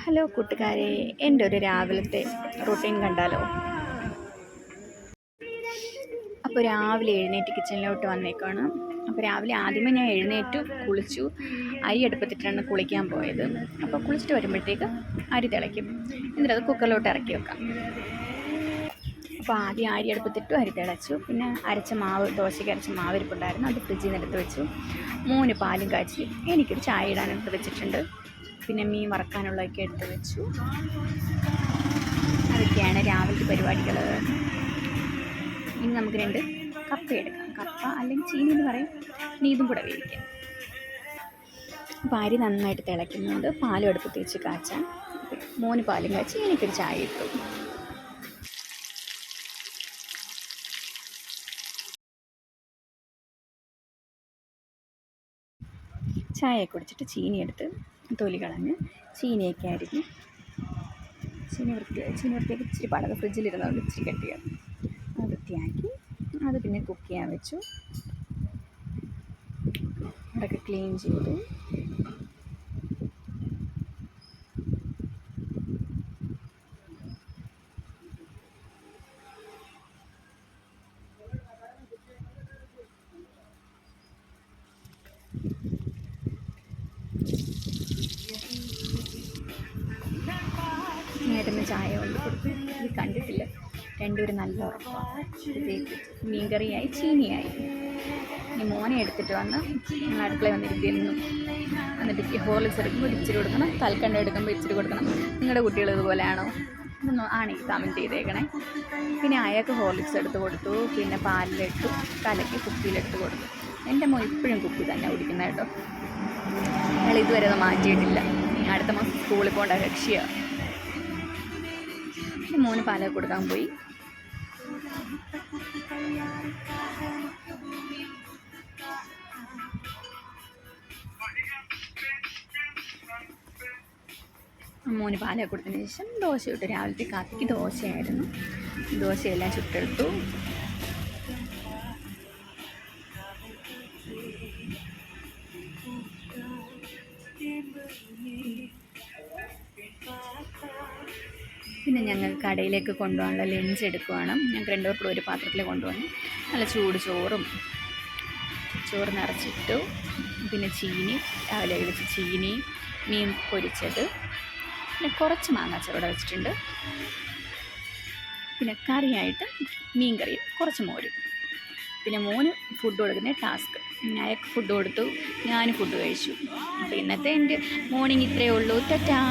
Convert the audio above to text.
Hello കൂട്ടുകാരെ, എൻ്റെ ഒരു രാവിലത്തെ റൂട്ടീൻ കണ്ടാലോ? അപ്പോൾ രാവിലെ എഴുന്നേറ്റ് കിച്ചണിലോട്ട് വന്നേക്കാണ്. അപ്പോൾ രാവിലെ ആദ്യമേ ഞാൻ എഴുന്നേറ്റു കുളിച്ചു, അരി അടുപ്പത്തിട്ടാണ് കുളിക്കാൻ പോയത്. അപ്പോൾ കുളിച്ചിട്ട് വരുമ്പോഴത്തേക്ക് അരി തിളയ്ക്കും, എന്നിട്ട് അത് കുക്കറിലോട്ട് ഇറക്കി വെക്കാം. അപ്പോൾ ആദ്യം അരി അടുപ്പത്തിട്ടു, അരി തിളച്ചു. പിന്നെ അരച്ച മാവ്, ദോശയ്ക്ക് അരച്ച മാവ് ഇരിപ്പുണ്ടായിരുന്നു, അത് ഫ്രിഡ്ജിൽ നിന്ന് എടുത്ത് വെച്ചു. 3 പാലും കാച്ചി എനിക്കൊരു ചായ ഇടാനെടുത്ത് വെച്ചിട്ടുണ്ട്. പിന്നെ മീൻ വറക്കാനുള്ളതൊക്കെ എടുത്ത് വെച്ചു. അതൊക്കെയാണ് രാവിലത്തെ പരിപാടികൾ. ഇനി നമുക്ക് 2 കപ്പ എടുക്കാം. കപ്പ അല്ലെങ്കിൽ ചീനി എന്ന് പറയും. ഇനി ഇതും കൂടെ വേവിക്കാം. അപ്പോൾ അരി നന്നായിട്ട് തിളയ്ക്കുന്നുണ്ട്. പാലും അടുപ്പത്ത് വെച്ച് കാച്ചാൻ 3 പാലും കാച്ചി എനിക്കൊരു ചായ ഇട്ടു. ചായ കുടിച്ചിട്ട് ചീനി എടുത്ത് തൊലി കളഞ്ഞ് ചീനിയൊക്കെ അരിഞ്ഞ് ചീനി വൃത്തിയാക്കി ഇച്ചിരി പാടൊക്കെ ഫ്രിഡ്ജിലിരുന്നുകൊണ്ട് ഇച്ചിരി കെട്ടിയത് അത് വൃത്തിയാക്കി അത് പിന്നെ കുക്ക് ചെയ്യാൻ വെച്ചു. അതൊക്കെ ക്ലീൻ ചെയ്തു. നേരത്തെ ചായ കൊണ്ട് കൊടുത്തു. ഇത് കണ്ടിട്ടില്ല, രണ്ടുപേരും നല്ല ഉറപ്പാണ്. ഇതേക്ക് മീൻകറിയായി, ചീനിയായി. ഇനി മോനെ എടുത്തിട്ട് വന്ന് ഞങ്ങൾ അടുക്കളയിൽ വന്നിരിക്കുന്നു. എന്നിട്ട് ഹോർലിക്സ് എടുക്കുമ്പോൾ ഇച്ചിരി കൊടുക്കണം, കൽക്കണ്ട എടുക്കുമ്പോൾ ഇച്ചിരി കൊടുക്കണം. നിങ്ങളുടെ കുട്ടികൾ ഇതുപോലെയാണോ? ഇതൊന്നും ആണെങ്കിൽ കമൻറ്റ് ചെയ്തേക്കണേ. പിന്നെ അയാൾക്ക് ഹോർലിക്സ് എടുത്ത് കൊടുത്തു. പിന്നെ പാലിലിട്ടു കലക്കി കുപ്പിയിലെടുത്ത് കൊടുത്തു. എൻ്റെ മോൻ ഇപ്പോഴും കുപ്പി തന്നെ കുടിക്കുന്നത് കേട്ടോ. അയാൾ ഇതുവരെ അത് മാറ്റിയിട്ടില്ല. അടുത്ത മാസം സ്കൂളിൽ പോകേണ്ട രക്ഷയാണ്. മോന് പാലൊക്കെ കൊടുക്കാൻ പോയി. മോന് പാലൊക്കെ കൊടുത്തതിന് ശേഷം ദോശ ഇട്ടു. രാവിലത്തെ കാപ്പിക്ക് ദോശയായിരുന്നു. ദോശയെല്ലാം ചുട്ടെടുത്തു. പിന്നെ ഞങ്ങൾ കടയിലേക്ക് കൊണ്ടുപോകാനുള്ള ലഞ്ച് എടുക്കുവാണ്. ഞങ്ങൾക്ക് 2 പേർക്കും ഒരു പാത്രത്തിൽ കൊണ്ടുപോകണം. നല്ല ചൂട് ചോറ് നിറച്ചിട്ടു. പിന്നെ ചീനി, രാവിലെ വെച്ച് ചീനി, മീൻ പൊരിച്ചത്, പിന്നെ കുറച്ച് മാങ്ങാച്ചോറ് വെച്ചിട്ടുണ്ട്. പിന്നെ കറിയായിട്ട് മീൻ കറിയും കുറച്ച് മോരും. പിന്നെ മോന് ഫുഡ് കൊടുക്കുന്ന ടാസ്ക്. അയാൾക്ക് ഫുഡ് കൊടുത്തു, ഞാൻ ഫുഡ് കഴിച്ചു. അപ്പോൾ ഇന്നത്തെ എൻ്റെ മോർണിംഗ് ഇത്രയേ ഉള്ളൂ. ടാറ്റാ.